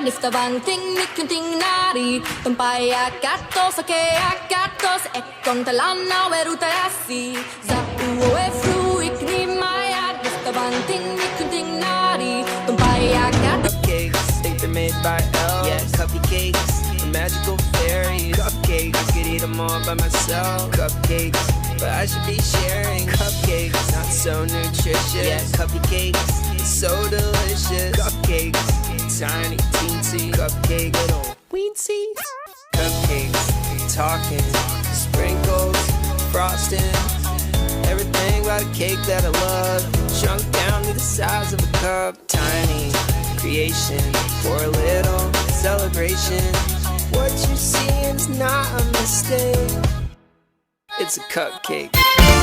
Nifta vanting mikunting nari Tumpai akato sake akato Se ekon talana weruta yasi Za uwe fruik ni maya Nifta vanting mikunting nari Tumpai akato Cupcakes, think they're made by L. Yeah, cupcakes, a magical fairy. Cupcakes, I could eat them all by myself. Cupcakes, but I should be sharing. Cupcakes, not so nutritious. Yeah, cupcakes, so delicious. Cupcakes, tiny, teensy. Cupcakes, little weensy. Cupcakes, talking, sprinkles, frosting. Everything about a cake that I love. Shrunk down to the size of a cup. Tiny creation for a little celebration. What you're seeing is not a mistake. It's a cupcake.